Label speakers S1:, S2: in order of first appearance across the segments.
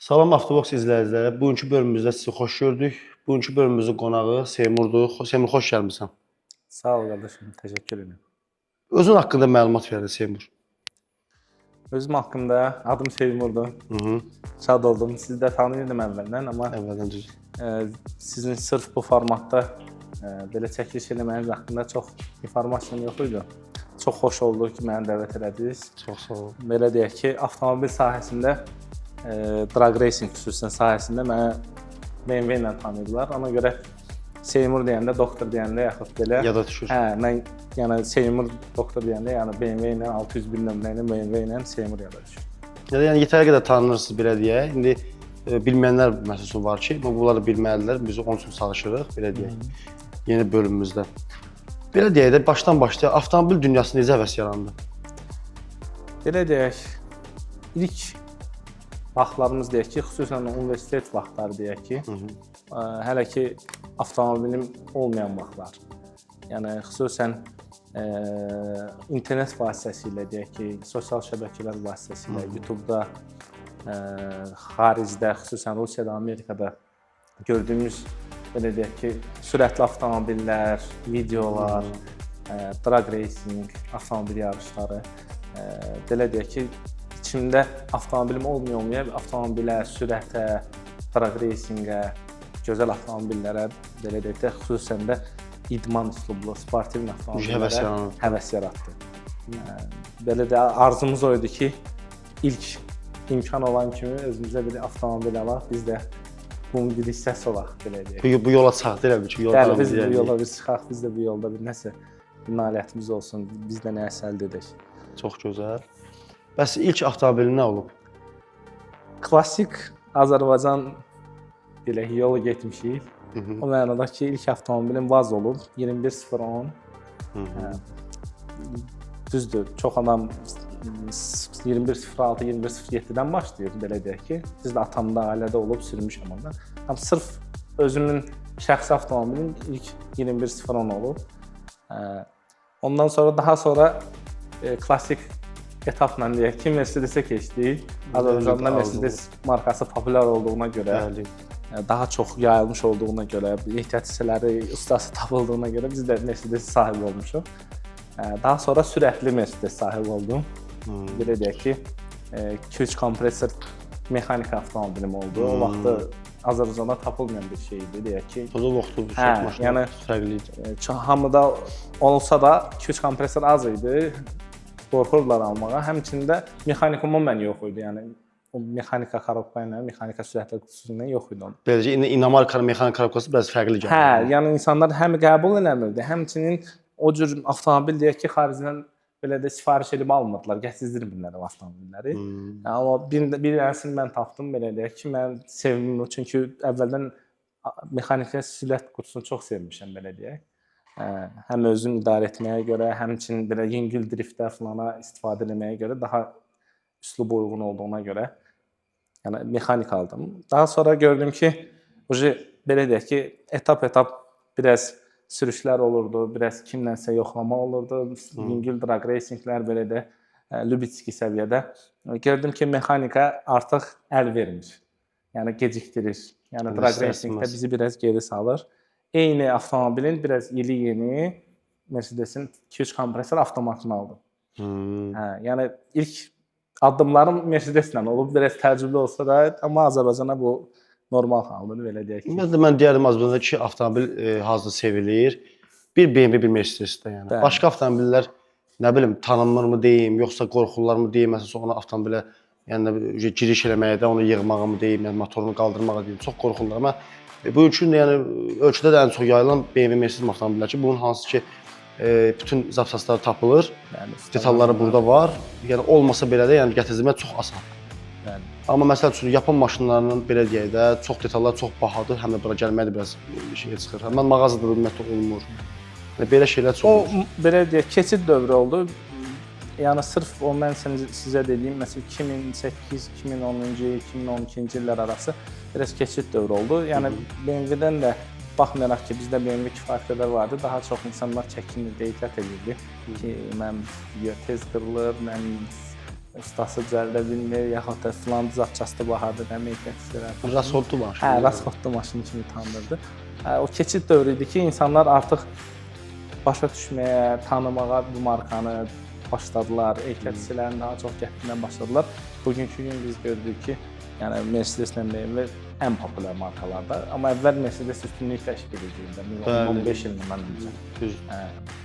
S1: Salam Avtobox izləyiciləri. Bugünkü bölümümüzdə sizi xoş gördük. Bugünkü bölümümüzün qonağı Seymurdur. Seymur, xoş gəlmisən.
S2: Sağ ol qardaşım, təşəkkür edirəm.
S1: Özün haqqında məlumat ver Seymur.
S2: Özüm haqqında adım Seymurdur. Şad oldum. Sizi də tanıyırdım əvvəldən, amma
S1: Əvvəldən düz.
S2: sizin sırf bu formatda belə çəkiliş eləməyiniz haqqında çox informasiyam yox idi. Çox xoş oldu ki, məni dəvət elədiniz.
S1: Çox sağ ol.
S2: Belə deyək ki, avtomobil sahəsində drag racing xüsusən sahəsində məni BMW ilə tanıyırlar. Ona görə Seymur deyəndə, doktor deyəndə yaxud belə
S1: Yada düşür.
S2: mən yəni Seymur doktor deyəndə, yəni BMW ilə 601 nömrə ilə BMW ilə Seymur yada düşür.
S1: Yəni yetəri qədər tanınırsınız belə deyək. İndi bilməyənlər məsələn var ki, bunları bilməlidirlər. Biz onun üçün çalışırıq belə deyək. Yeni bölümümüzdə. Belə deyək də başdan başlayaq. Avtomobil dünyası necə həvəs yarandı?
S2: Belə deyək, ilk vaxtlarımız deyək ki, xüsusən universitet vaxtları deyək ki, hələ ki avtomobilim olmayan vaxtlar. Yəni xüsusən internet vasitəsilə deyək ki, sosial şəbəkələr vasitəsilə, YouTube-da, xaricdə, xüsusən Rusiyada, Amerikada gördüyümüz belə deyək ki, sürətli avtomobillər, videolar, drag racing, avtomobil yarışları, belə deyək ki, içimdə avtomobilim olmaya, avtomobilə, sürətə, drag racingə, gözəl avtomobillərə, belə deyək də, xüsusən də idman üslublu, sportiv avtomobillərə həvəs yaratdı. Belə də arzumuz o idi ki, ilk imkan olan kimi özümüzə bir avtomobil alaq, biz də bunun bir hissəsi olaq, belə deyək.
S1: Bu yola çıxaq deyil ki,
S2: Bəli, biz bu yola bir çıxaq, biz də bu yolda bir nəsə bir nailiyyətimiz olsun, biz də nəsə əldə edək.
S1: Çox gözəl. Bəs ilk avtomobilin nə olub?
S2: Klassik Azərbaycan belə yolu getmişik. O mənada ki, ilk avtomobilim Vaz olub, 21.010. Düzdür, çox adam 21.06, 21.07-dən başlayır, belə deyək ki. Biz də atamda, ailədə olub, sürmüşəm ondan. Amma sırf özümün şəxsi avtomobilim ilk 21.010 olub. Ondan sonra, daha sonra klassik etapla deyək ki, Mercedes-ə keçdik. Azərbaycanda Mercedes markası populyar olduğuna görə, daha çox yayılmış olduğuna görə, ehtiyat hissələri, ustası tapıldığına görə biz də Mercedes sahibi olmuşuq. Daha sonra sürətli Mercedes sahibi oldum. Belə deyək ki, 2-3 kompresor mexanik avtomobilim oldu. O vaxtda Azərbaycanda tapılmayan bir şey idi, deyək ki.
S1: O vaxtda çox maşın fərqli idi.
S2: Hamıda olsa da 2-3 kompresor az idi. Qorxurdular almağa. Həmçində mexanikum mən yox idi. Yəni o mexanika korobka ilə, mexanika sürətli qutusu ilə yox idi onun.
S1: Beləcə inomarkanın mexanik korobkası biraz fərqli gəlir.
S2: Hə, yəni insanlar həm qəbul eləmirdi, həmçinin o cür avtomobil deyək ki, xaricdən belə də sifariş edib almırdılar, gətizdirmirlər o avtomobilləri. Amma bir dənəsini mən tapdım, belə deyək ki, mən sevdim çünki əvvəldən mexanika sürət qutusunu çox sevmişəm, belə deyək. Həm özüm idarə etməyə görə, həmçinin belə yüngül driftdə falana istifadə etməyə görə daha üsluba uyğun olduğuna görə yəni mexanik aldım. Daha sonra gördüm ki, belə deyək ki, etap-etap biraz sürüşlər olurdu, biraz kimlənsə yoxlama olurdu, yüngül drag racinglər belə də Lubitski səviyyədə. Gördüm ki, mexanika artıq əl vermir, yəni gecikdirir. Yəni drag racingdə bizi biraz geri salır. Eyni avtomobilin biraz yeni Mercedes-in 2-3 kompresor avtomatını aldım. Yəni ilk addımlarım Mercedes-lə olub, biraz təcrübli olsa da, amma Azərbaycana bu normal haldır, belə deyək ki.
S1: Mən deyərdim Azərbaycanda 2 avtomobil hazırda sevilir. Bir BMW, bir Mercedes-də yəni.
S2: Bəli.
S1: Başqa avtomobillər nə bilim tanınmırmı deyim, yoxsa qorxurlarmı deyim, məsələn ona avtomobilə yəni giriş eləməyə də, onu yığmağa mı deyim, yəni motorunu qaldırmağa deyim. Çox qorxurlar. Amma bu üçün yəni ölkədə də ən çox yayılan BMW, Mercedes avtomobillər ki, bunun hansı ki bütün zapsasları tapılır. Detalları burada var. Yəni olmasa belə də yəni gətizdirmək çox asan.
S2: Bəli.
S1: Amma məsəl üçün Yapon maşınlarının belə deyək də çox detallar çox bahadır, həm də bura gəlmək də biraz şeyə çıxır. Mən mağazada da ümumiyyətlə olmur. Yəni belə şeylər çox olur.
S2: O belə deyək, keçid dövrü oldu. Yəni sırf o mən sizə dediyim məsələn 2008, 2010-cu, 2012-ci illər arası biraz keçid dövrü oldu. Yəni BMW-dən də baxmayaraq ki, bizdə BMW kifayət qədər vardı, daha çox insanlar çəkinirdi, ehtiyat edirdi ki, mən tez qırılır, mən ustası düzəldə bilmir, yaxud da filan zapçastı bahadır, nə ehtiyat
S1: Rasxodlu maşın.
S2: Hə, rasxodlu maşın kimi tanınırdı. O keçid dövrü idi ki, insanlar artıq başa düşməyə, tanımağa bu markanı başladılar, ehtiyatçıların daha çox gətirməyə başladılar. Bugünkü gün biz görürük ki, yəni Mercedes-lə BMW ən populyar markalardır. Amma əvvəl Mercedes üstünlük təşkil edirdi. 15 ildir mən bilirəm.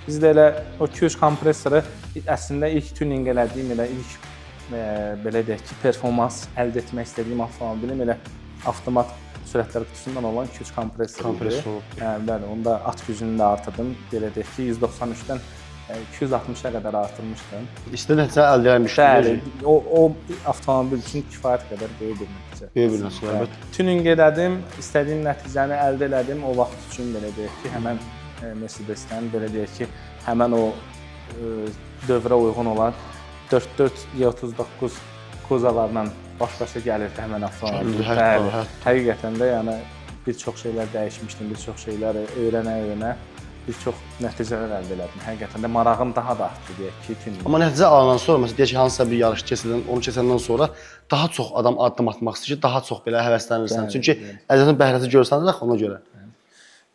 S2: Biz də elə o Q3 kompressoru əslində ilk tuning elədiyim, elə ilk belə deyək ki, performans əldə etmək istədiyim avtomobilim elə avtomat sürətlər qutusundan olan Q3 kompressoru. Bəli, onda at gücünü də artırdım. Belə deyək ki, 193-dən 260-a qədər artırmışdım.
S1: İstədiyin nəticə əldə etmişdim.
S2: Bəli, o avtomobil üçün kifayət qədər böyük bir nəticə.
S1: Böyük bir nəticə, əlbəttə.
S2: Tuning elədim, istədiyim nəticəni əldə elədim. O vaxt üçün belə deyək ki, həmən Mercedes-dən belə deyək ki, həmən o dövrə uyğun olan 44 E39 kuzalarla baş-başa gəlirdi həmən avtomobil. Bəli, həqiqətən də yəni bir çox şeylər dəyişmişdim, bir çox şeyləri öyrənə-öyrənə bir çox nəticələr əldə elədim. Həqiqətən də marağım daha da artdı deyək ki, tuning.
S1: Amma nəticə alandan sonra, məsələn, deyək ki, hansısa bir yarış keçirdən, onu keçəndən sonra daha çox adam addım atmaq istəyir ki, daha çox belə həvəslənirsən. Çünki əzəmin bəhrəsi görsən də ona görə.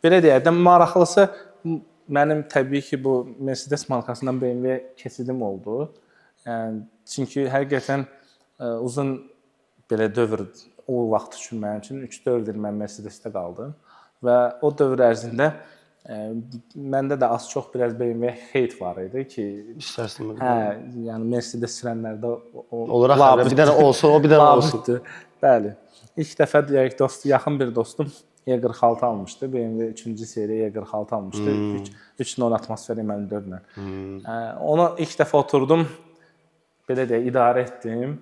S2: Belə deyək də, maraqlısı mənim təbii ki, bu Mercedes markasından BMW keçidim oldu. Yəni, çünki həqiqətən uzun belə dövr o vaxt üçün mənim üçün 3-4 il mən Mercedes-də qaldım və o dövr ərzində məndə də az-çox biraz BMW heyt var idi ki,
S1: İstərsin.
S2: Hə, yəni Mercedes sürənlərdə
S1: olaraq bir dənə olsun, o bir dənə olsun.
S2: Bəli. İlk dəfə deyək yaxın bir dostum E46 almışdı. BMW 3-cü seriya E46 almışdı. 3.0 atmosfer M54-lə. Ona ilk dəfə oturdum, belə deyək, idarə etdim.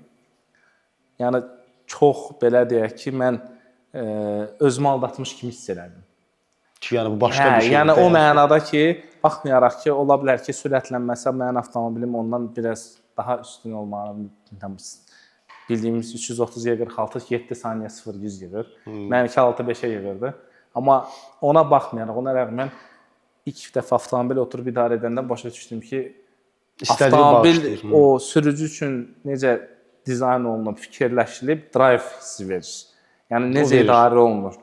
S2: Yəni çox belə deyək ki, mən özümü aldatmış kimi hiss elədim.
S1: Ki, yəni bu başqa bir şey.
S2: Yəni o mənada ki, baxmayaraq ki, ola bilər ki, sürətlənməsə mənim avtomobilim ondan biraz daha üstün olmalı. Bildiyimiz 330 E46 7 saniyə 0-100 yığır. Mənimki 6-5-ə yığırdı. Amma ona baxmayaraq, ona rəğmən ilk dəfə avtomobil oturub idarə edəndə başa düşdüm ki, avtomobil o sürücü üçün necə dizayn olunub, fikirləşilib, drive hissi verir. Yəni necə idarə olunur.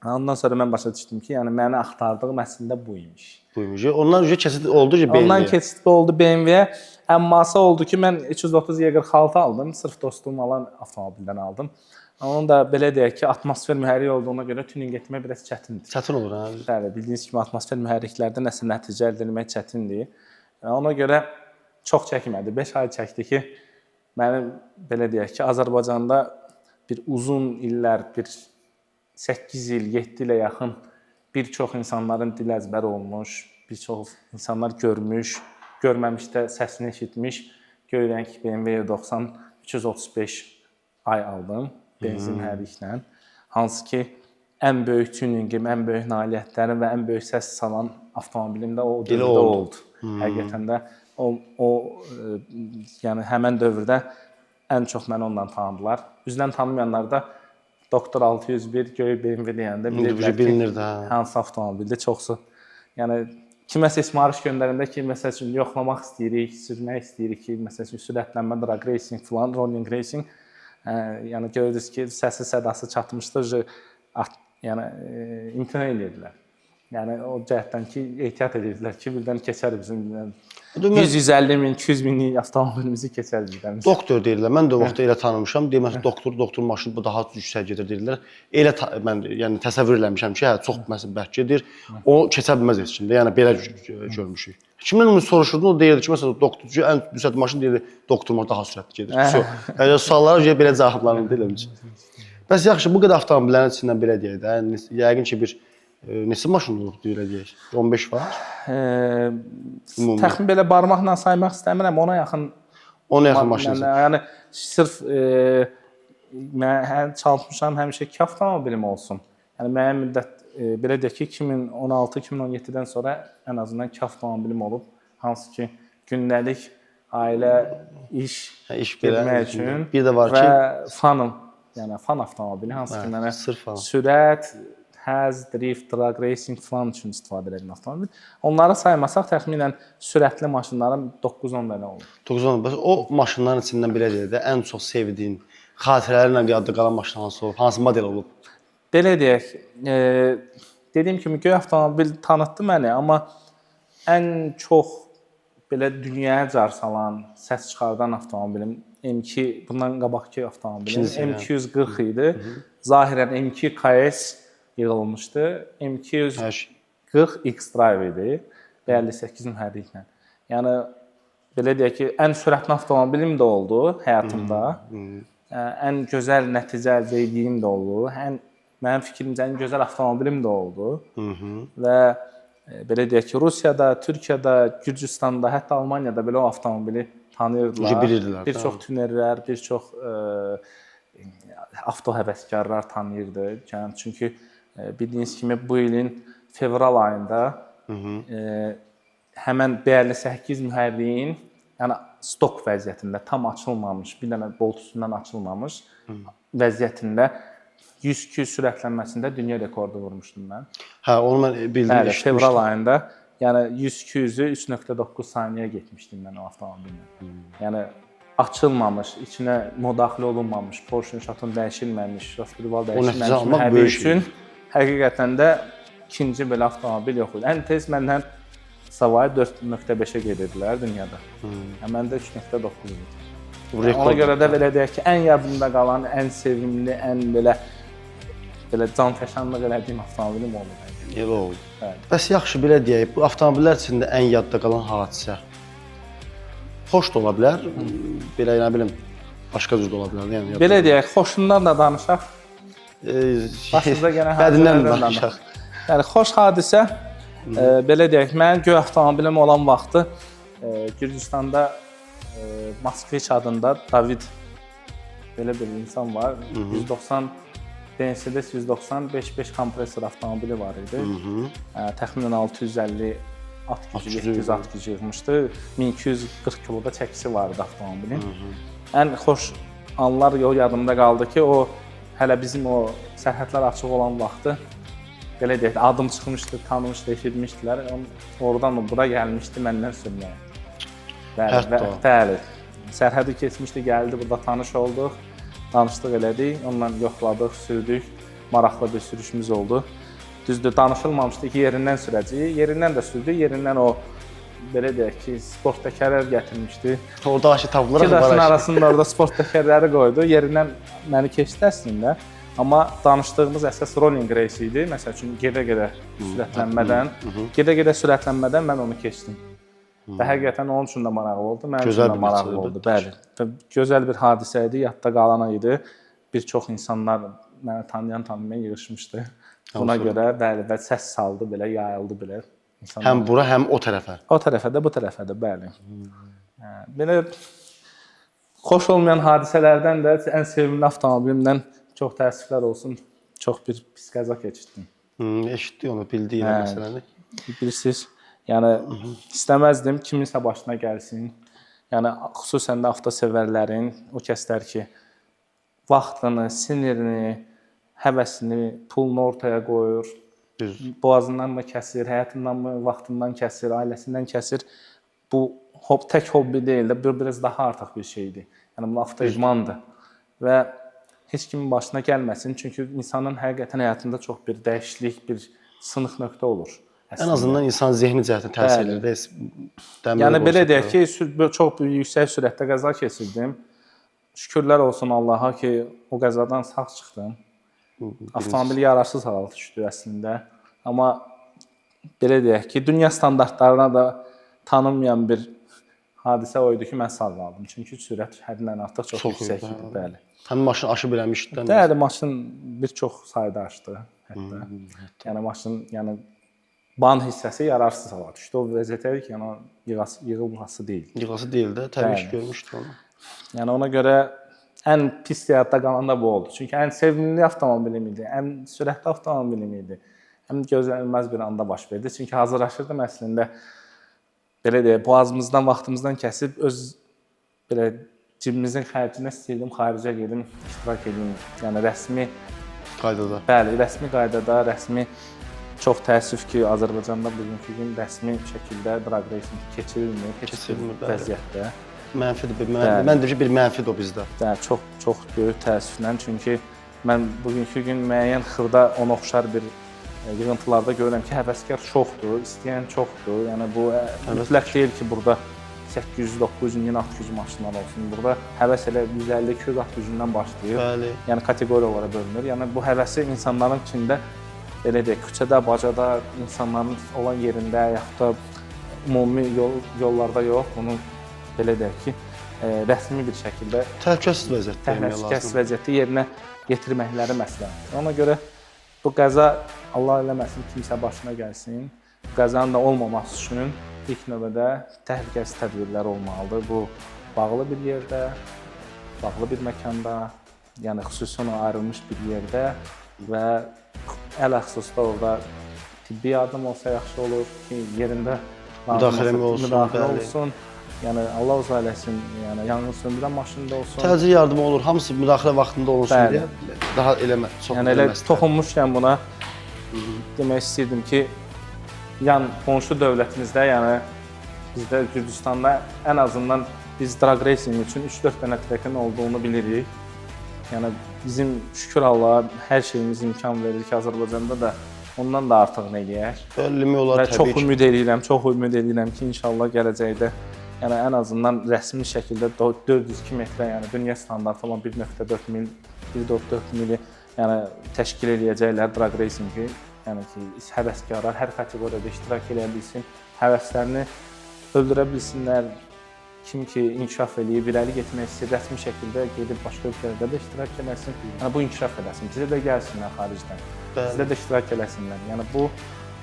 S2: Ondan sonra mən başa düşdüm ki, yəni məni axtardığım əslində bu imiş.
S1: Ondan öncə keçid oldu ki, BMW.
S2: Ondan keçid oldu BMW-yə. Əmması oldu ki, mən 330 E46 aldım, sırf dostum alan avtomobildən aldım. Onun da belə deyək ki, atmosfer mühərrik olduğuna görə tuning etmək biraz çətindir.
S1: Çətin olur, hə?
S2: Bəli, bildiyiniz kimi atmosfer mühərriklərdə nəsə nəticə əldə etmək çətindir. Ona görə çox çəkmədi. 5 ay çəkdi ki, mənim belə deyək ki, Azərbaycanda bir uzun illər, bir 8 il, 7 ilə yaxın bir çox insanların dil əzbəri olmuş, bir çox insanlar görmüş, görməmiş də səsini eşitmiş. Görürəm ki, BMW 90 335 ay aldım benzin mühərriklə. Hansı ki, ən böyük tuningim, ən böyük nailiyyətlərim və ən böyük səs salan avtomobilimdə o dövrdə oldu. Həqiqətən də yəni həmən dövrdə ən çox məni ondan tanıdılar. Üzdən tanımayanlar da Doktor 601 göy BMW deyəndə
S1: bilinir də.
S2: Hansı avtomobildə çoxsu. Yəni kiməsə sifariş göndərəndə ki, məsəl üçün yoxlamaq istəyirik, sürmək istəyirik ki, məsəl üçün sürətlənmə, drag racing falan, rolling racing. Yəni görürsüz ki, səsi sədası çatmışdır, yəni imtina edirdilər. Yəni o cəhətdən ki, ehtiyat edirdilər ki, birdən keçər bizim 150 min, 200 minlik avtomobilimizi keçər bizdən.
S1: Doktor deyirlər. Mən də o vaxt elə tanımışam. Deməli doktor maşını bu daha yüksək gedir deyirlər. Elə mən yəni təsəvvür eləmişəm ki, hə çox məsəl bərk gedir. O keçə bilməz heç kimdə. Yəni belə görmüşük. Kimdən onu soruşurdun, o deyirdi ki, məsələn doktorcu ən yüksək maşın deyirdi, doktorma daha sürətli gedir. Yəni suallara belə cavablanırdı eləmiş. Bəs yaxşı, bu qədər avtomobillərin içindən belə deyək də, yəqin ki bir neçə maşın olub deyə deyək? 15 var?
S2: Təxmin belə barmaqla saymaq istəmirəm, ona yaxın
S1: maşın.
S2: Yəni sırf mən çalışmışam həmişə 2 avtomobilim olsun. Yəni müəyyən müddət belə deyək ki, 2016-2017-dən sonra ən azından 2 avtomobilim olub, hansı ki gündəlik ailə, iş getmək üçün
S1: bir də var ki
S2: və fanım, yəni fan avtomobili hansı ki mənə sürət, həz, drift, drag racing falan üçün istifadə edilən avtomobil. Onları saymasaq təxminən sürətli maşınların 9-10 dənə olur.
S1: 9-10. Bəs o maşınların içindən belə deyək də ən çox sevdiyin, xatirələrlə yadda qalan maşın hansı olub? Hansı model olub?
S2: Belə deyək, dediyim kimi göy avtomobil tanıtdı məni, amma ən çox belə dünyaya car salan, səs çıxardan avtomobilim M2, bundan qabaqki avtomobilim M240 idi. Zahirən M2 KS yığılmışdı. M240 X-Drive idi. 58 mühərriklə. Yəni belə deyək ki, ən sürətli avtomobilim də oldu həyatımda. Ən gözəl nəticə əldə etdiyim də oldu. Mənim fikrimcə ən gözəl avtomobilim də oldu. Və belə deyək ki, Rusiyada, Türkiyədə, Gürcüstanda, hətta Almaniyada belə o avtomobili tanıyırdılar. Bir çox tünerlər, bir çox avtohəvəskarlar tanıyırdı. Yəni çünki bildiyiniz kimi bu ilin fevral ayında həmən 58 mühərriyin, yəni stok vəziyyətində tam açılmamış, bir dənə bolt üstündən açılmamış vəziyyətində 100 sürətlənməsində dünya rekordu vurmuşdum mən.
S1: Hə, onu mən bildim.
S2: Fevral ayında, yəni 100-200-ü 3.9 saniyə getmişdim mən o avtomobillə. Yəni açılmamış, içinə müdaxilə olunmamış, Porsche şatun dəyişilməmiş, Raspberry dəyişilməmiş mühərrik üçün həqiqətən də ikinci belə avtomobil yox idi. Ən tez məndən savayı 4.5-ə gedirdilər dünyada. Məndə 3.9 idi. Ona görə də belə deyək ki, ən yadımda qalan, ən sevimli, ən belə canfəşanlıq elədiyim avtomobilim oldu.
S1: Elə oldu. Bəs yaxşı, belə deyək, bu avtomobillər içində ən yadda qalan hadisə xoş da ola bilər, belə nə bilim, başqa cür də ola bilər. Yəni,
S2: belə deyək, xoşundan da danışaq, başında gələn
S1: bədindən danışaq.
S2: Yəni, xoş hadisə, belə deyək, mənim göy avtomobilim olan vaxtı Gürcüstanda Moskviç adında David belə bir insan var. 190 Mercedes 190 5.5 kompresor avtomobili var idi. Təxminən 650 at gücü, 700 at gücü yığmışdı. 1240 kiloda çəkisi vardı avtomobilin. Ən xoş anlar yadımda qaldı ki, o hələ bizim o sərhədlər açıq olan vaxtı belə deyək, adım çıxmışdı, tanımışdı, eşitmişdilər. Oradan bura gəlmişdi məndən sürməyə. Bəli. Sərhədi keçmişdi, gəldi, burada tanış olduq, danışdıq elədik, onunla yoxladıq, sürdük, maraqlı bir sürüşümüz oldu. Düzdür, danışılmamışdı ki, yerindən sürəcəyik, yerindən də sürdük, yerindən o, belə deyək ki, sport təkərlər gətirmişdi.
S1: Orada aşı tapılır.
S2: İki daşın arasında orada sport təkərləri qoydu, yerindən məni keçdi əslində. Amma danışdığımız əsas rolling race idi, məsəl üçün gedə-gedə sürətlənmədən mən onu keçdim. Və həqiqətən onun üçün də maraqlı oldu, mənim üçün də maraqlı oldu. Bəli. Gözəl bir hadisə idi, yadda qalan idi. Bir çox insanlar məni tanıyan yığışmışdı. Buna görə bəli, və səs saldı belə, yayıldı belə.
S1: Həm bura, həm o tərəfə.
S2: O tərəfə də, bu tərəfə də, bəli. Belə xoş olmayan hadisələrdən də ən sevimli avtomobilimdən çox təəssüflər olsun, çox bir pis qəza keçirdim.
S1: Eşitdik onu, bildik məsələni.
S2: Bilirsiniz. Yəni istəməzdim kiminsə başına gəlsin. Yəni xüsusən də avtosevərlərin, o kəslər ki, vaxtını, sinirini, həvəsini, pulunu ortaya qoyur. Boğazından mı kəsir, həyatından mı, vaxtından kəsir, ailəsindən kəsir. Bu tək hobbi deyil də, biraz daha artıq bir şeydir. Yəni bu avtoidmandır. Və heç kimin başına gəlməsin, çünki insanın həqiqətən həyatında çox bir dəyişiklik, bir sınıq nöqtə olur.
S1: Ən azından insan zehni cəhətdən təsir edir.
S2: Yəni belə deyək ki, çox yüksək sürətdə qəza keçirdim. Şükürlər olsun Allaha ki, o qəzadan sağ çıxdım. Avtomobil yararsız hala düşdü əslində. Amma belə deyək ki, dünya standartlarına da tanınmayan bir hadisə o idi ki, mən sağ qaldım. Çünki sürət həddindən artıq çox yüksək idi. Bəli.
S1: Həmin maşın aşıb eləmişdi.
S2: Bəli, maşın bir çox sayda aşdı hətta. Yəni maşın, ban hissəsi yararsız hala düşdü. O vəziyyətə ki, yığılması deyil.
S1: Yığılması deyil də, təbii ki, görmüşdük onu.
S2: Yəni ona görə ən pis həyatda qalan da bu oldu. Çünki ən sevimli avtomobilim idi, ən sürətli avtomobilim idi. Ən gözlənilməz bir anda baş verdi. Çünki hazırlaşırdım əslində, belə deyək, boğazımızdan, vaxtımızdan kəsib öz belə cibimizin xərcinə istəyirdim, xaricə gedim, iştirak edim. Yəni rəsmi
S1: qaydada.
S2: Bəli, rəsmi qaydada, rəsmi çox təəssüf ki, Azərbaycanda bugünkü gün rəsmi şəkildə drag racing keçirilmir,
S1: Keçirilmir, bəli.
S2: vəziyyətdə.
S1: Mənfidir.
S2: Bəli.
S1: Mən deyim ki, bir mənfidir o bizdə.
S2: Çox böyük təəssüflə, çünki mən bugünkü gün müəyyən xırda ona oxşar bir yığıntılarda görürəm ki, həvəskar çoxdur, istəyən çoxdur. Yəni bu mütləq deyil ki, burada 800-900 min at gücü maşınlar olsun. Burada həvəs elə 150-200 at gücündən başlayır.
S1: Bəli.
S2: Yəni kateqoriyalara bölünür. Yəni bu həvəsi insanların içində belə deyək, küçədə, bacada, insanların olan yerində, yaxud da ümumi yollarda yox, bunu belə deyək ki, rəsmi bir şəkildə
S1: Təhlükəsiz vəziyyətdə eləmək
S2: təhlükəsiz
S1: lazım.
S2: vəziyyəti yerinə yetirməkləri məsləhətdir. Ona görə bu qəza Allah eləməsin kimsə başına gəlsin. Bu qəzanın da olmaması üçün ilk növbədə təhlükəsiz tədbirlər olmalıdır. Bu bağlı bir yerdə, bağlı bir məkanda, yəni xüsusi ona ayrılmış bir yerdə və ələxüsus da orada tibbi yardım olsa yaxşı olur ki, yerində müdaxilə olsun. Yəni Allah uzaq eləsin, yəni yanğın söndürən maşında olsun.
S1: Təcili yardım olur, hamısı müdaxilə vaxtında olsun deyə daha çox
S2: yəni elə toxunmuşkən buna demək istəyirdim ki, yan qonşu dövlətimizdə, yəni bizdə Gürcüstanda ən azından biz drag racing üçün 3-4 dənə trekin olduğunu bilirik. Yəni bizim şükür Allaha hər şeyimiz imkan verir ki, Azərbaycanda da ondan da artıqını eləyək.
S1: Bölümü olar
S2: və
S1: təbii ki.
S2: çox ümid edirəm ki, inşallah gələcəkdə yəni ən azından rəsmi şəkildə 402 metrə, yəni dünya standartı olan 1.4 mil, 1.4 mili yəni təşkil eləyəcəklər drag racingi. Yəni ki, həvəskarlar hər kateqoriyada iştirak edə bilsin, həvəslərini öldürə bilsinlər. Kim ki inkişaf eləyib, irəli getmək istəyir, rəsmi şəkildə gedib başqa ölkələrdə də iştirak eləsin. Yəni bu inkişaf eləsin. Bizə də gəlsinlər xaricdən. Bizdə də iştirak eləsinlər. Yəni bu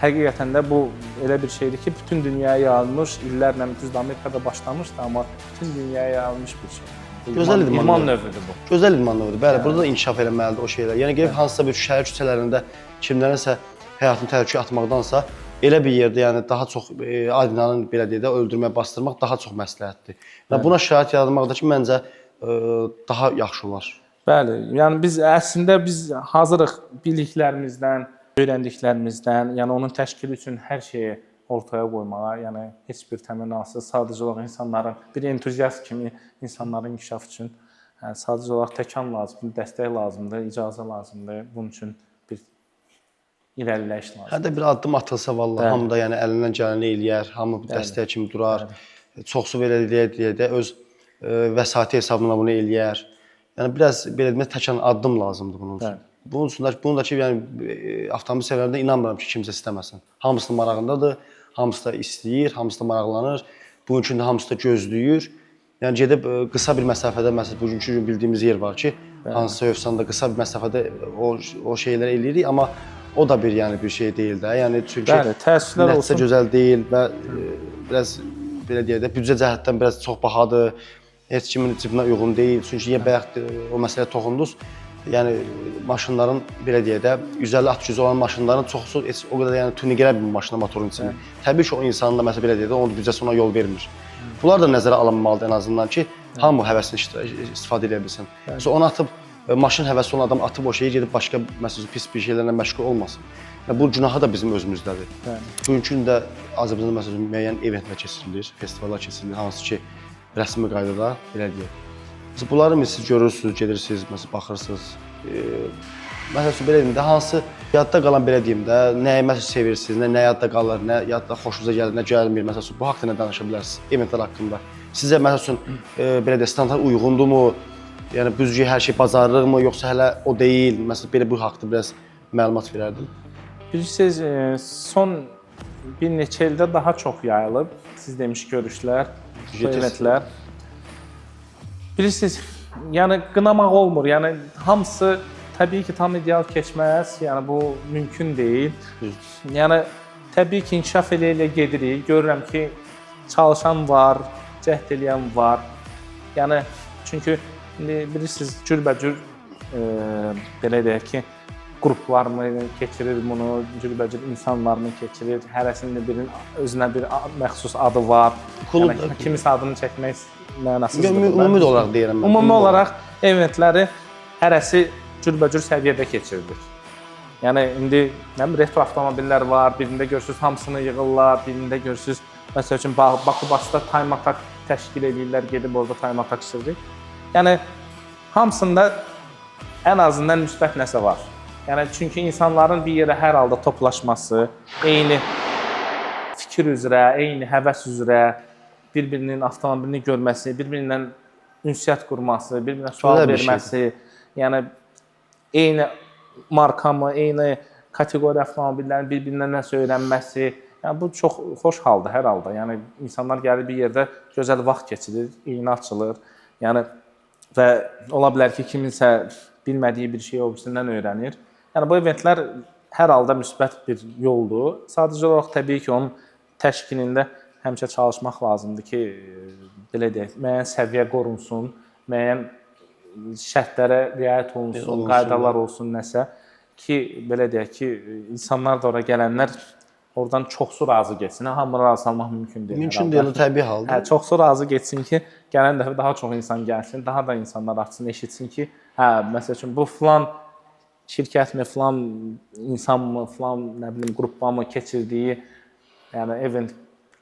S2: həqiqətən də bu elə bir şeydir ki, bütün dünyaya yayılmış, illərlə düzdür Amerikada başlamışdı, amma bütün dünyaya yayılmış bir şey.
S1: Gözəl
S2: idman növüdür bu.
S1: Gözəl idman növüdür. Bəli, burada da inkişaf eləməlidir o şeylər. Yəni gəlib hansısa bir şəhər küçələrində kimlərinsə həyatını təhlükəyə atmaqdansa, elə bir yerdə yəni daha çox adrenalin belə deyək də öldürmək, bastırmaq daha çox məsləhətdir. Və buna şərait yaratmaqda ki, məncə daha yaxşı olar.
S2: Bəli, yəni biz əslində hazırıq biliklərimizdən, öyrəndiklərimizdən, yəni onun təşkili üçün hər şeyi ortaya qoymağa, yəni heç bir təminasız, sadəcə olaraq insanların bir entuziast kimi insanların inkişafı üçün sadəcə olaraq təkan lazımdır, dəstək lazımdır, icazə lazımdır. Bunun üçün bir irəliləyiş lazımdır.
S1: Hətta bir addım atılsa vallahi hamı da yəni əlindən gələni eləyər, hamı bir dəstək kimi durar. Çoxsu belə deyə də öz vəsaiti hesabına bunu eləyər. Yəni biraz belə demək təkan addım lazımdır bunun üçün. Bunu da ki, yəni avtomobil sevərlərində inanmıram ki, kimsə istəməsin. Hamısının marağındadır, hamısı da istəyir, hamısı da maraqlanır. Bugünkü gün hamısı da gözləyir. Yəni gedib qısa bir məsafədə məsələn bugünkü gün bildiyimiz yer var ki, hansısa övsanda qısa bir məsafədə o şeyləri eləyirik, amma o da bir yəni bir şey deyil də. Yəni çünki nəticə gözəl deyil və biraz belə deyək də büdcə cəhətdən biraz çox bahadır. Heç kimin cibinə uyğun deyil. Çünki bayaq o məsələyə toxundunuz. Yəni maşınların belə deyək də 150 at gücü olan maşınların çoxusu heç o qədər yəni tuning eləmir maşına motorun içində. Təbii ki, o insanın da məsələn belə deyək də onun büdcəsi ona yol vermir. Bunlar da nəzərə alınmalıdır ən azından ki, hamı həvəsini istifadə edə bilsin. Sonra onu atıb maşın həvəsi olan adam atıb o şeyi gedib başqa məsələn pis bir şeylərlə məşğul olmasın. Yəni bu günahı da bizim özümüzdədir. Bugünkü gündə Azərbaycanda məsələn müəyyən eventlər keçirilir, festivallar keçirilir, hansı ki rəsmi qaydada belə deyək. Bunları siz görürsünüz, gedirsiniz, məsələn baxırsınız. Məsələn belə deyim də hansı yadda qalan belə deyim də, nəyi məsələn sevirsiniz, nə yadda qalır, nə yadda xoşunuza gəlir, nə gəlmir. Məsələn bu haqqında nə danışa bilərsiniz eventlər haqqında. Sizə məsələn belə deyək standart uyğundurmu? Yəni büdcə hər şey bacarırıqmı, yoxsa hələ o deyil? Məsələn belə bu haqqda biraz məlumat verərdim.
S2: Bilirsiniz, son bir neçə ildə daha çox yayılıb. Siz demiş görüşlər, eventlər. Bilirsiniz, yəni qınamaq olmur. Yəni hamısı təbii ki, tam ideal keçməz. Yəni bu mümkün deyil. Yəni təbii ki, inkişaf elə gedirik. Görürəm ki, çalışan var, cəhd eləyən var. Yəni çünki bilirsiniz, cürbəcür belə deyək ki, qruplarını keçirir bunu, cürbəcür insanlarını keçirir. Hərəsində birinin özünə bir məxsus adı var. Yəni kimisi adını çəkmək mənasızdır.
S1: Ümumi olaraq deyirəm mən.
S2: Ümumi olaraq eventləri hərəsi cürbəcür səviyyədə keçirdik. Yəni indi nə bilim retro avtomobillər var, birində görürsüz hamısını yığırlar, birində görürsüz məsəl üçün Bakı Basda time attack təşkil edirlər, gedib orada time attack sürürük. Yəni hamısında ən azından müsbət nəsə var. Yəni çünki insanların bir yerə hər halda toplaşması, eyni fikir üzrə, eyni həvəs üzrə bir-birinin avtomobilini görməsi, bir-birindən ünsiyyət qurması, bir-birinə sual verməsi, yəni eyni markamı, eyni kateqoriya avtomobillərin bir-birindən nəsə öyrənməsi, yəni bu çox xoş haldır hər halda. Yəni insanlar gəlir bir yerdə gözəl vaxt keçirir, eyni açılır. Yəni və ola bilər ki, kiminsə bilmədiyi bir şey o birisindən öyrənir. Yəni bu eventlər hər halda müsbət bir yoldur. Sadəcə olaraq təbii ki, onun təşkilində həmişə çalışmaq lazımdır ki, belə deyək, müəyyən səviyyə qorunsun, müəyyən şərtlərə riayət olunsun, qaydalar olsun nəsə ki, belə deyək ki, insanlar da ora gələnlər oradan çoxsu razı getsin. Hamını razı salmaq mümkün deyil.
S1: Mümkün deyil, təbii haldır.
S2: Hə, çoxsu razı getsin ki, gələn dəfə daha çox insan gəlsin, daha da insanlar açsın, eşitsin ki, hə, məsəl üçün bu filan şirkətmi, filan insanmı, filan nə bilim qrupmamı keçirdiyi, yəni event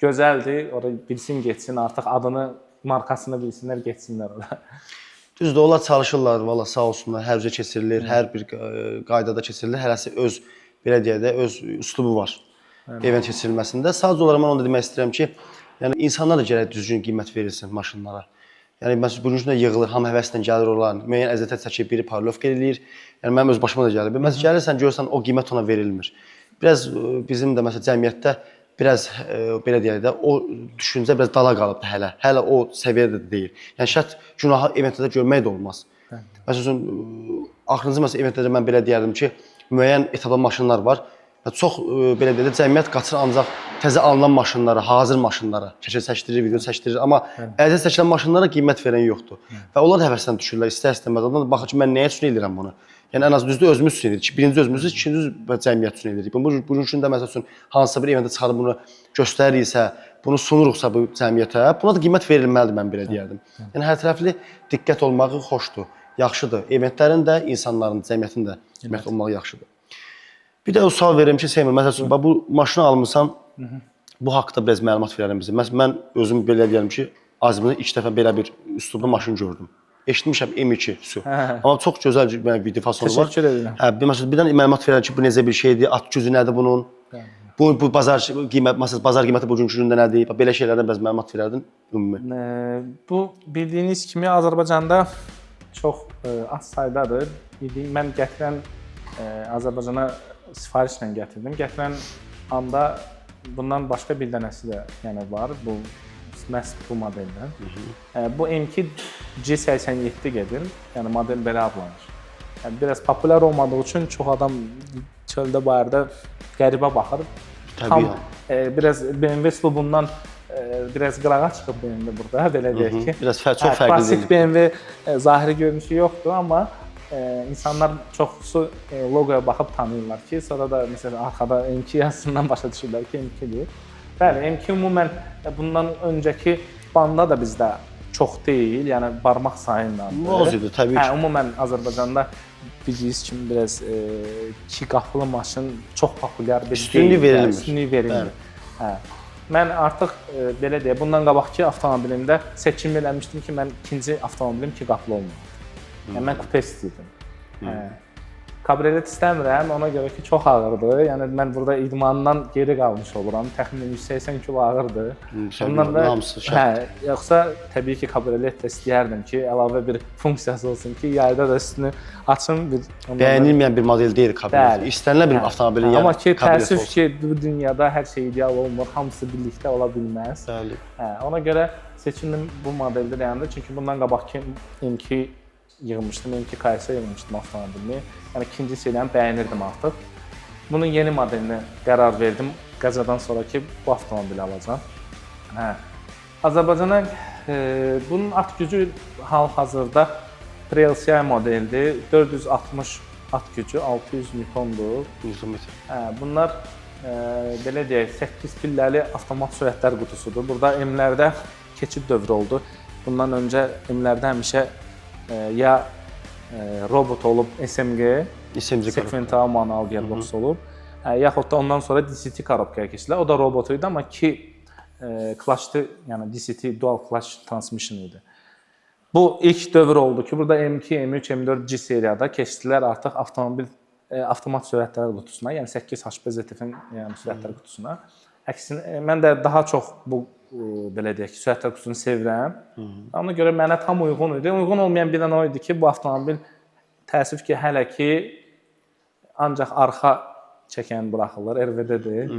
S2: gözəldir, ora bilsin getsin, artıq adını, markasını bilsinlər, getsinlər ora.
S1: Düzdür, onlar çalışırlar, valla sağ olsunlar, hər üzə keçirilir, hər bir qaydada keçirilir, hərəsi öz, belə deyək də, öz üslubu var event keçirilməsində. Sadəcə olaraq mən onu da demək istəyirəm ki, yəni insanlar da gərək düzgün qiymət verilsin maşınlara. Yəni məsələn bugün üçün də yığılır, hamı həvəslə gəlir onlar, müəyyən əziyyətə çəkir, biri parlovka eləyir. Yəni mənim öz başıma da gəlir. Məsələn gəlirsən, görürsən o qiymət ona verilmir. Biraz bizim də məsələn cəmiyyətdə biraz belə deyək də o düşüncə biraz dala qalıbdı hələ. Hələ o səviyyədə də deyil. Yəni şərt günahı eventdə görmək də olmaz. Məsələn axırıncı məsəl eventdə mən belə deyərdim ki, müəyyən etaplı maşınlar var. Çox belə deyək də cəmiyyət qaçır ancaq təzə alınan maşınlara, hazır maşınlara çəkdirir, video çəkdirir, amma əldə çəkilən maşınlara qiymət verən yoxdur. Və onlar da həvəsdən düşürlər istər-istəməz. Ondan da baxır ki, mən nəyə üçün edirəm bunu? Yəni ən az düzdür özümüz üçün edirik. Birinci özümüz, ikinci cəmiyyət üçün edirik. Bugün üçün də məsəl üçün hansısa bir eventdə çıxarıb bunu göstəririksə, bunu sunuruqsa bu cəmiyyətə, buna da qiymət verilməlidir mən belə deyərdim. Yəni hər tərəfli diqqət olmağı xoşdur, yaxşıdır. Eventlərin də, insanların, cəmiyyətin də qiymət olmağı yaxşıdır. Bir də o sual verirəm ki, Seymur, məsəl üçün bu maşını almısan, bu haqqda biraz məlumat verərəm bizə. Məsələn mən özüm belə deyirəm ki, Azərbaycanda ilk dəfə belə bir üslublu maşın gördüm. Eşitmişəm M2 su. Amma çox gözəl bir video fasonu var.
S2: Təşəkkür edirəm.
S1: Hə, məsələn bir dənə məlumat verərəm ki, bu necə bir şeydir, at gücü nədir bunun? Bu bazar qiymət, məsələn bazar qiyməti bugünkü gündə nədir? Belə şeylərdən biraz məlumat verərdin ümumi.
S2: Bu bildiyiniz kimi Azərbaycanda çox az saydadır. Mən gətirən Azərbaycana sifarişlə gətirdim. Gətirən anda bundan başqa bir dənəsi də yəni var. Bu məhz bu modeldən. Bu M2 G87 gedir. Yəni model belə adlanır. Yəni biraz populyar olmadığı üçün çox adam çöldə bayırda qəribə baxır.
S1: Təbii.
S2: Biraz BMW slubundan biraz qırağa çıxıb BMW burada, belə deyək ki.
S1: Biraz çox fərqli deyil.
S2: Klasik BMW zahiri görünüşü yoxdur, amma insanlar çoxsu loqoya baxıb tanıyırlar ki, sonra da məsələn arxada M2 yazısından başa düşürlər ki, M2-dir. Bəli, M2 ümumən bundan öncəki banda da bizdə çox deyil, yəni barmaq sayındadır.
S1: Mozidir, təbii ki.
S2: Ümumən Azərbaycanda bildiyiniz kimi biraz iki qapılı maşın çox populyar bir
S1: üstünlük verilmir.
S2: Üstünlük verilmir. Mən artıq belə deyək, bundan qabaqki avtomobilimdə seçim eləmişdim ki, mən ikinci avtomobilim iki qapılı olmalı. Yəni mən kupe istəyirdim. Kabriolet istəmirəm, ona görə ki, çox ağırdır. Yəni mən burada idmandan geri qalmış oluram. Təxminən 180 kilo ağırdır. Ondan da yoxsa təbii ki, kabriolet də istəyərdim ki, əlavə bir funksiyası olsun ki, yayda da üstünü açım.
S1: Bəyənilməyən bir model deyil kabriolet. İstənilən bir avtomobilin yəni
S2: amma ki, təəssüf ki, bu dünyada hər şey ideal olmur, hamısı birlikdə ola bilməz.
S1: Bəli.
S2: Ona görə seçimim bu modeldə dayandı. Çünki bundan qabaqki M2 yığmışdım, M2 KS yığmışdım avtomobilini. Yəni ikinci seriyanı bəyənirdim artıq. Bunun yeni modelinə qərar verdim. Qəzadan sonra ki, bu avtomobili alacağam. Azərbaycana bunun at gücü hal-hazırda PLCI modeldir. 460 at gücü, 600 Newtondur. Bunlar belə deyək, 8 pilləli avtomat sürətlər qutusudur. Burada M-lərdə keçid dövrü oldu. Bundan öncə M-lərdə həmişə ya robot olub SMG,
S1: SMG
S2: sekvental manual gearbox olub. Yaxud da ondan sonra DCT korobkaya keçdilər. O da robot idi, amma 2 clutchlı, yəni DCT dual clutch transmission idi. Bu ilk dövr oldu ki, burada M2, M3, M4 G seriyada keçdilər artıq avtomat sürətlər qutusuna, yəni 8 HP ZF-in yəni sürətlər qutusuna. Əksinə mən də daha çox bu belə deyək ki, sürətlər qutusunu sevirəm. Ona görə mənə tam uyğun idi. Uyğun olmayan bir dənə o idi ki, bu avtomobil təəssüf ki, hələ ki ancaq arxa çəkən buraxırlar, RVD-dir.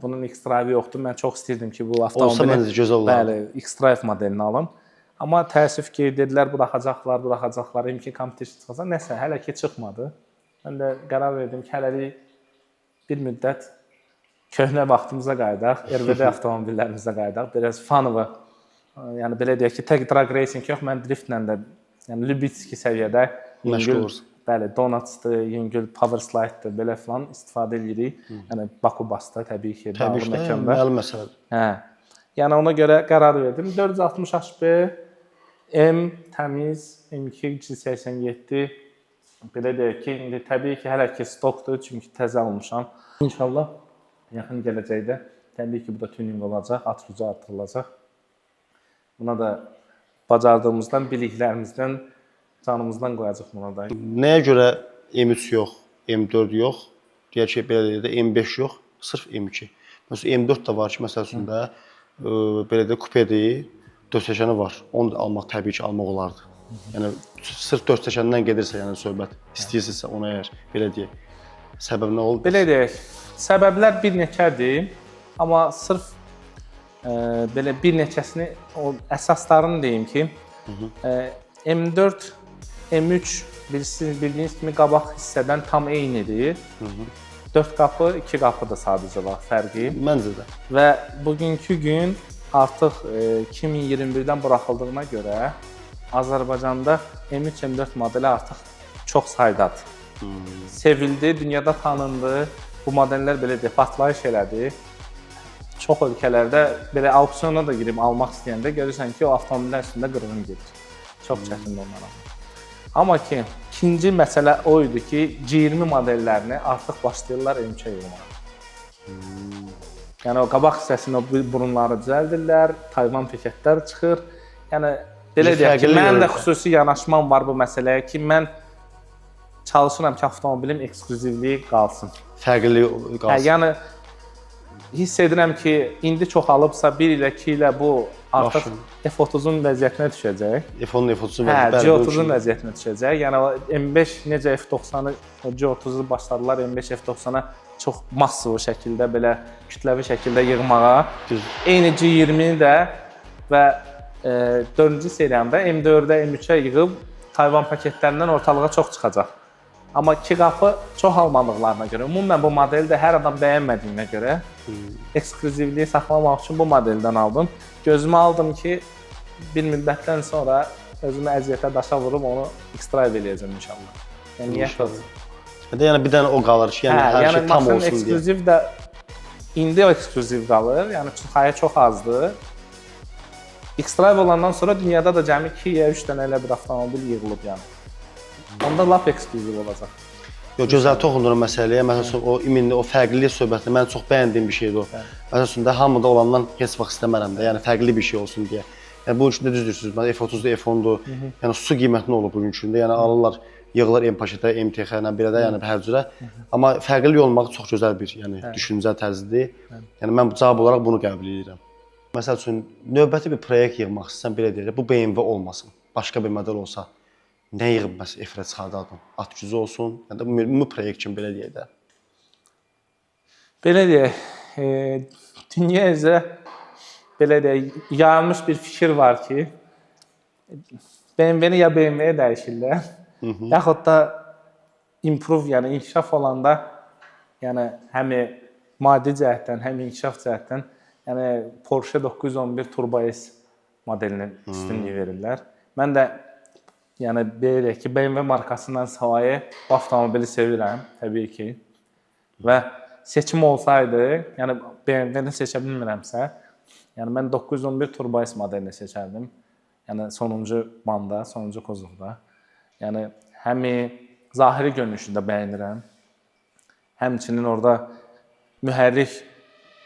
S2: Bunun X-Drive yoxdur. Mən çox istirdim ki, bu avtomobili
S1: olsa məncə gözəl olardı.
S2: Bəli, X-Drive modelini alım. Amma təəssüf ki, dedilər buraxacaqlar, M2 Competition çıxacaq. Nəsə, hələ ki çıxmadı. Mən də qərar verdim ki, hələlik bir müddət köhnə vaxtımıza qayıdaq, RVD avtomobillərimizə qayıdaq. Biraz fanovo, yəni belə deyək ki, tək drag racing yox, mən driftlə də, yəni Lubitski səviyyədə
S1: məşğul,
S2: bəli, donutsdır, yüngül power slide'dır, belə falan istifadə edirik. Yəni Bakubasda təbii ki, dağlı məkanda.
S1: Təbii məsələdir.
S2: Hə. Yəni ona görə qərar verdim. 460 HP M təmiz M2 G87 belə deyək ki, indi təbii ki, hələ ki stokdur, çünki təzə almışam. İnşallah yaxın gələcəkdə təbii ki, bu da tuning olacaq, atrucu artırılacaq. Buna da bacardığımızdan, biliklərimizdən, canımızdan qoyacaq buna da.
S1: Nəyə görə M3 yox, M4 yox, deyək ki, belə deyək də M5 yox, sırf M2. Məsələn, M4 də var ki, məsələn də belə də kupedir, 4 təkəni var. Onu da almaq təbii ki, almaq olardı. Yəni sırf 4 təkəndən gedirsə, yəni söhbət istəyirsinizsə ona əgər belə deyək. Səbəb nə oldu?
S2: Belə deyək. Səbəblər bir neçədir, amma sırf belə bir neçəsini, o əsaslarını deyim ki, M4, M3 bildiyiniz kimi qabaq hissədən tam eynidir. 4 qapı, 2 qapıdır sadəcə var fərqi.
S1: Məncə də.
S2: Və bugünkü gün artıq 2021-dən buraxıldığına görə Azərbaycanda M3, M4 modeli artıq çox saydadır. Sevildi, dünyada tanındı. Bu modellər belə deyək, partlayış elədi. Çox ölkələrdə belə auksionuna da girib almaq istəyəndə görürsən ki, o avtomobillər üstündə qırğın gedir. Çox çətindir onlara. Amma ki, ikinci məsələ o idi ki, G20 modellərini artıq başlayırlar M3-ə yığmağa. Yəni o qabaq hissəsində burunları düzəldirlər, Tayvan piketlər çıxır. Yəni belə deyək ki, mənim də xüsusi yanaşmam var bu məsələyə ki, mən çalışıram ki, avtomobilin ekskluzivliyi qalsın.
S1: Fərqli qalsın.
S2: Yəni hiss edirəm ki, indi çoxalıbsa 1 ilə 2 ilə bu artıq F30-un vəziyyətinə düşəcək.
S1: F10-un F30-un
S2: G30-un vəziyyətinə düşəcək. Yəni o M5 necə F90-ı, o G30-u başladılar M5 F90-a çox massiv şəkildə belə kütləvi şəkildə yığmağa. Eyni G20-ni də və 4-cü seriyamda M4-ə, M3-ə yığıb Tayvan paketlərindən ortalığa çox çıxacaq. Amma 2 qapı çox almadıqlarına görə, ümumən bu modeli də hər adam bəyənmədiyinə görə ekskluzivliyi saxlamaq üçün bu modeldən aldım. Gözümə aldım ki, bir müddətdən sonra özümü əziyyətə daşa vurub onu X-Drive eləyəcəm inşallah. Yəni niyyət
S1: Yəni bir dənə o qalır ki, yəni hər şey tam olsun deyə.
S2: Ekskluziv də indi o ekskluziv qalır. Yəni sayı çox azdır. X-Drive olandan sonra dünyada da cəmi 2-3 dənə elə bir avtomobil yığılıb yəni. Onda lap ekskluziv olacaq.
S1: Yox, gözəl toxundurum məsələyə. Məsələn, o indi o fərqlilik söhbəti mən çox bəyəndiyim bir şeydir o. Məsələn, hamıda olandan heç vaxt istəmərəm də, yəni fərqli bir şey olsun deyə. Yəni bunun üçün də düzdürsüz. Məsələn, F30-dur, F10-dur. Yəni su qiymətli olur bugünkü gündə. Yəni alırlar, yığılır M-paketə, MTX ilə belə də, yəni hər cürə. Amma fərqli olmaq çox gözəl bir, yəni düşüncə tərzidir. Yəni mən cavab olaraq bunu qəbul edirəm. Məsəl üçün növbəti bir proyekt yığmaq istəsən belə deyək, bu BMW olmasın. Başqa bir model olsa nə yığıb məsələn efirə çıxardardım? At gücü olsun, ya da ümumi proyekt kimi belə deyək də.
S2: Belə deyək, dünya üzrə belə deyək, yayılmış bir fikir var ki, BMW-ni ya BMW-yə dəyişirlər, yaxud da improve, yəni inkişaf olanda, yəni həm maddi cəhətdən, həm inkişaf cəhətdən, yəni Porsche 911 Turbo S modelinin üstünlüyü verirlər. Mən də yəni belə deyək ki, BMW markasından savayı bu avtomobili sevirəm, təbii ki. Və seçim olsaydı, yəni BMW-ni seçə bilmirəmsə, yəni mən 911 Turbo S modelini seçərdim. Yəni sonuncu banda, sonuncu kozluqda. Yəni Həmi zahiri görünüşünü də bəyənirəm. Həmçinin orada mühərrik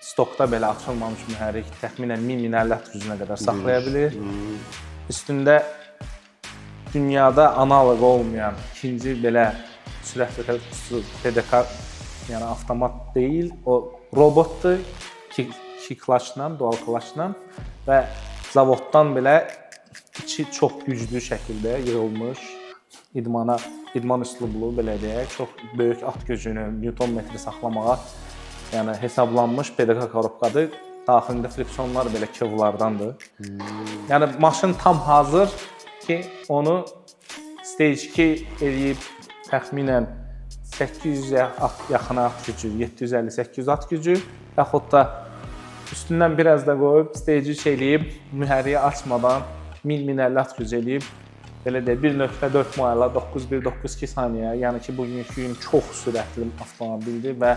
S2: stokda belə açılmamış mühərrik təxminən 1000-1050 gücünə qədər saxlaya bilir. Üstündə dünyada analoq olmayan ikinci belə sürətli kutusu PDK, yəni avtomat deyil, o robotdur, kiklaçla, dual klaçla və zavoddan belə içi çox güclü şəkildə yığılmış idman üslublu belə deyək, çox böyük at gücünü, Newton metri saxlamağa yəni hesablanmış PDK korobkadır. Daxilində friksionlar belə kevlardandır. Yəni maşın tam hazır ki, onu stage 2 eləyib təxminən 800-ə yaxın at gücü, 750-800 at gücü, yaxud da üstündən biraz da qoyub stage 3 eləyib, mühərriyi açmadan 1000-1050 at gücü eləyib, belə deyək 1.4 mayla 9.1-9.2 saniyə, yəni ki, bugünkü gün çox sürətli avtomobildir və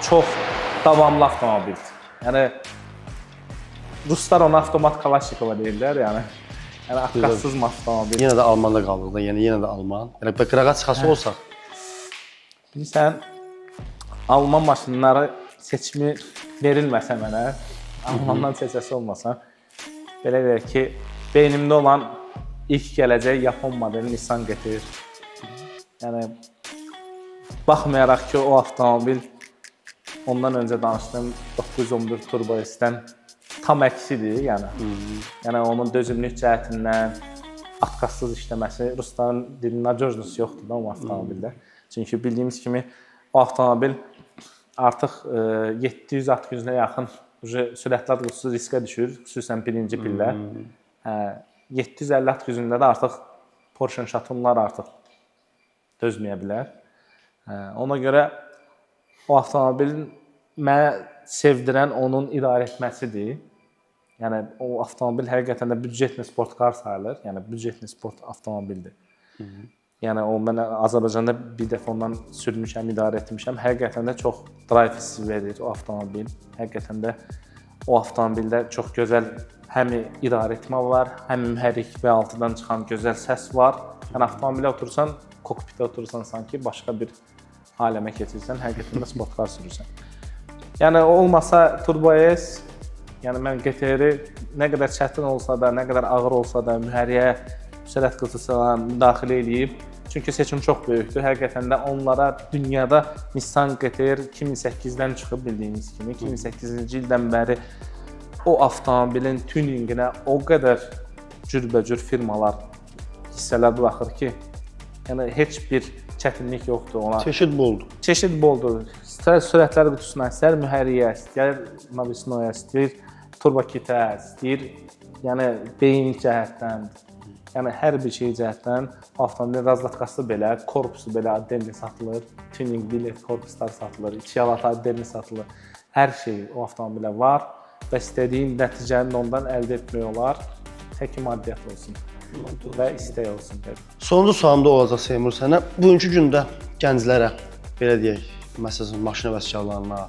S2: çox davamlı avtomobildir. Yəni ruslar ona avtomat Kalaşnikova deyirlər, yəni atqazsız avtomobil.
S1: Yenə də Almanda qalırıq da, yəni yenə də Alman. Yəni qırağa çıxası olsaq.
S2: Bilirsən, Alman maşınları seçimi verilməsə mənə, Almandan seçəsi olmasa, belə deyək ki, beynimdə olan ilk gələcək Yapon modeli Nissan GT-dir. Yəni baxmayaraq ki, o avtomobil ondan öncə danışdığım 911 Turbo S-dən tam əksidir, yəni onun dözümlülük cəhətindən atqazsız işləməsi, rusların dilində nadejnost yoxdur da o avtomobildə. Çünki bildiyimiz kimi o avtomobil artıq 700 at gücünə yaxın sürətli atqazsız riskə düşür, xüsusən birinci pillə. 750 at gücündə də artıq Porsche şatumlar artıq dözməyə bilər. Ona görə o avtomobilin mənə sevdirən onun idarə etməsidir. Yəni o avtomobil həqiqətən də büdcetli sportkar sayılır. Yəni büdcetli sport avtomobildir. Yəni o mən Azərbaycanda bir dəfə ondan sürmüşəm, idarə etmişəm. Həqiqətən də çox drive hissi verir o avtomobil. Həqiqətən də o avtomobildə çox gözəl həm idarə etmə var, həm mühərrik və altıdan çıxan gözəl səs var. Yəni avtomobilə otursan, kokpitə otursan sanki başqa bir aləmə keçirsən, həqiqətən də sportkar sürürsən. Yəni olmasa Turbo S, yəni mən GT-ri nə qədər çətin olsa da, nə qədər ağır olsa da mühərriyə sürət qıtısına müdaxilə edib. Çünki seçim çox böyükdür. Həqiqətən də onlara dünyada Nissan GT-R 2008-dən çıxıb bildiyimiz kimi, 2008-ci ildən bəri o avtomobilin tuninginə o qədər cürbəcür firmalar hissələr buraxır ki, yəni heç bir çətinlik yoxdur ona.
S1: Çeşid boldur.
S2: Çeşid boldur. İstər sürətlər qutusuna, istər mühərriyə, istər navisnoya, istər turbokitə, istər yəni beyin cəhətdən, yəni hər bir şey cəhətdən avtomobilin razlatkası belə, korpusu belə addenli satılır, tuning bilet korpuslar satılır, içi yalata addenli satılır. Hər şey o avtomobilə var və istədiyin nəticəni ondan əldə etmək olar. Tək maddiyyat olsun və istək olsun.
S1: Sonuncu sualım da olacaq Seymur sənə. Bugünkü gündə gənclərə, belə deyək, məsələn, maşın həvəskarlarına,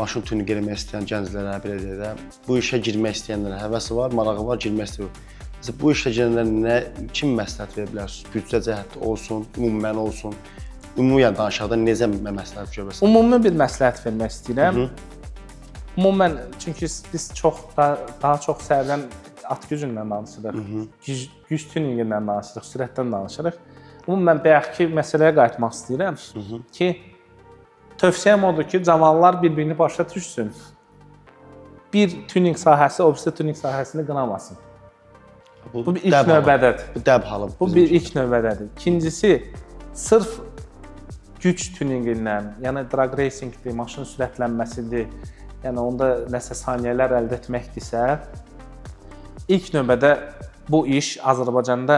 S1: maşın tuning eləmək istəyən gənclərə, belə deyək də, bu işə girmək istəyənlərə həvəsi var, marağı var, girmək istəyir. Məsələn, bu işlə girənlərə kim məsləhət verə bilərsiniz? Büdcə cəhətdə olsun, ümumən olsun, ümumən danışaqda necə məsləhət görərsiniz?
S2: Ümumi bir məsləhət vermək istəyirəm. Ümumən, çünki biz daha çox sərdən at gücündən danışırıq, güc tuningindən danışırıq, sürətdən danışırıq. Ümumən, bayaqki məsələyə qayıtmaq istəyirəm ki, tövsiyəm odur ki, cavanlar bir-birini başa düşsün. Bir tuning sahəsi, o birisi tuning sahəsini qınamasın. Bu bir ilk növbədədir.
S1: Bu dəb halı.
S2: Bu bir ilk növbədədir. İkincisi, sırf güc tuningindən, yəni drag racingdir, maşın sürətlənməsidir, yəni onda nəsə saniyələr əldə etməkdirsə, ilk növbədə bu iş Azərbaycanda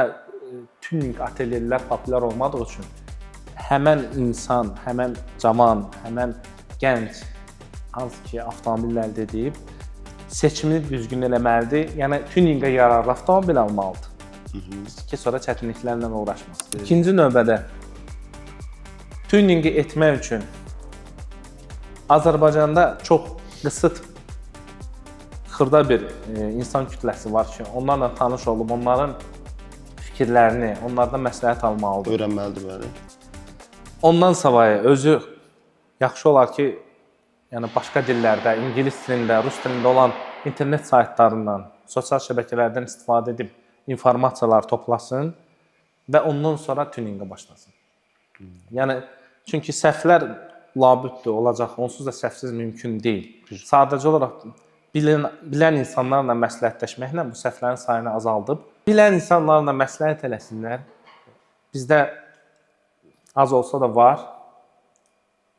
S2: tuning atelierlər populyar olmadığı üçün həmən insan, həmən cavan, həmən gənc hansı ki avtomobil əldə edib seçimini düzgün eləməlidir. Yəni tuningə yararlı avtomobil almalıdır. Ki sonra çətinliklərlə uğraşmasın. İkinci növbədə tuningi etmək üçün Azərbaycanda çox qısıt xırda bir insan kütləsi var ki, onlarla tanış olub, onların fikirlərini, onlardan məsləhət almalıdır.
S1: Öyrənməlidir bəli.
S2: Ondan savayı özü yaxşı olar ki, yəni başqa dillərdə, ingilis dilində, rus dilində olan internet saytlarından, sosial şəbəkələrdən istifadə edib informasiyalar toplasın və ondan sonra tuninqə başlasın. Yəni çünki səhvlər labüddür, olacaq. Onsuz da səhvsiz mümkün deyil. Sadəcə olaraq bilən insanlarla məsləhətləşməklə bu səhvlərin sayını azaldıb, bilən insanlarla məsləhət eləsinlər. Bizdə az olsa da var.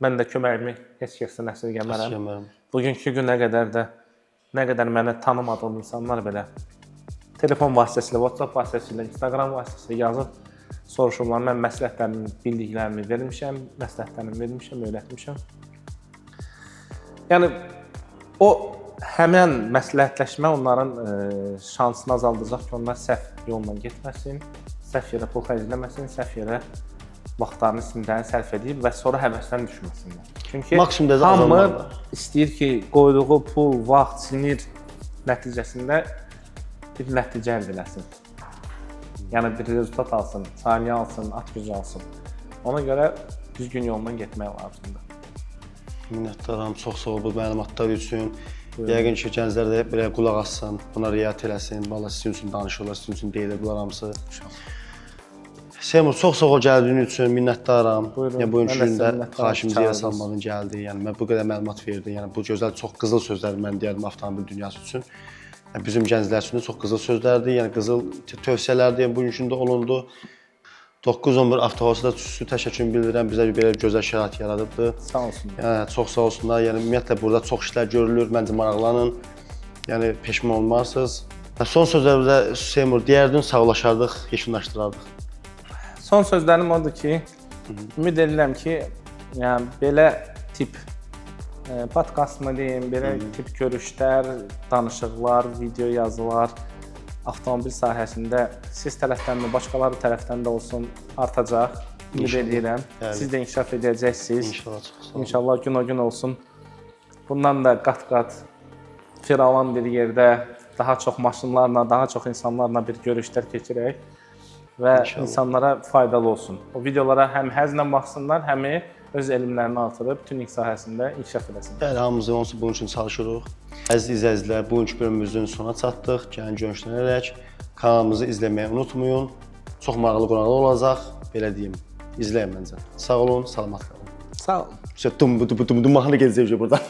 S2: Mən də köməyimi heç kəsdən əsirgəmərəm. Bugünkü gün nə qədər mənə tanımadığım insanlar belə telefon vasitəsilə, WhatsApp vasitəsilə, Instagram vasitəsilə yazıb soruşurlar. Mən məsləhətlərimi, bildiklərimi vermişəm, öyrətmişəm. Yəni o həmin məsləhətləşmə onların şansını azaldacaq ki, onlar səhv yolla getməsin, səhv yerə pul xərcləməsin, səhv yerə vaxtlarını simdən sərf edib və sonra həvəsdən düşməsinlər. Çünki hamı istəyir ki, qoyduğu pul, vaxt, sinir nəticəsində bir nəticə əldə eləsin. Yəni bir rezultat alsın, saniyə alsın, at gücü alsın. Ona görə düzgün yolla getmək lazımdır.
S1: Minnətdaram, çox sağ ol bu məlumatlar üçün. Yəqin ki, gənclər də belə qulaq assın, buna riayət eləsin. Vallahi sizin üçün danışırlar, sizin üçün deyilir bunlar hamısı. Seymur, çox sağ ol gəldiyin üçün minnətdaram. Yəni bugünkü gündə xahişimizi yerə salmadın, gəldi. Yəni mən bu qədər məlumat verdim. Yəni bu gözəl çox qızıl sözlər mən deyərdim avtomobil dünyası üçün. Yəni bizim gənclər üçün də çox qızıl sözlərdir. Yəni qızıl tövsiyələrdir. Yəni bugünkü gündə olundu. 911 avtovazda xüsusi təşəkkür bildirirəm. Bizə belə gözəl şərait yaradıbdı.
S2: Sağ olsunlar.
S1: Yəni çox sağ olsunlar. Yəni ümumiyyətlə burada çox işlər görülür. Məncə maraqlanın. Yəni peşman olmarsınız. Son sözlərimizdə Seymur deyərdin, sağlaşardıq, yekunlaşdırardıq.
S2: Son sözlərim odur ki, ümid edirəm ki, yəni belə tip podkast mı deyim, belə tip görüşlər, danışıqlar, video yazılar avtomobil sahəsində siz tərəfdən də, başqaları tərəfdən də olsun artacaq. Ümid edirəm. Siz də inkişaf edəcəksiniz. İnşallah gün o gün olsun. Bundan da qat-qat firavan bir yerdə daha çox maşınlarla, daha çox insanlarla bir görüşlər keçirək və insanlara faydalı olsun. O videolara həm həzmlə baxsınlar, həm öz elmlərini artırıb tuning sahəsində inkişaf edəsinlər.
S1: Bəli, hamımız onsuz bunun üçün çalışırıq. Əziz izləyicilər, bugünkü bölümümüzün sonuna çatdıq. Gəlin görüşənədək kanalımızı izləməyi unutmayın. Çox maraqlı qonaqlar olacaq. Belə deyim, izləyin məncə. Sağ olun, salamat qalın.
S2: Sağ olun.
S1: Dum mahnı gələcək buradan.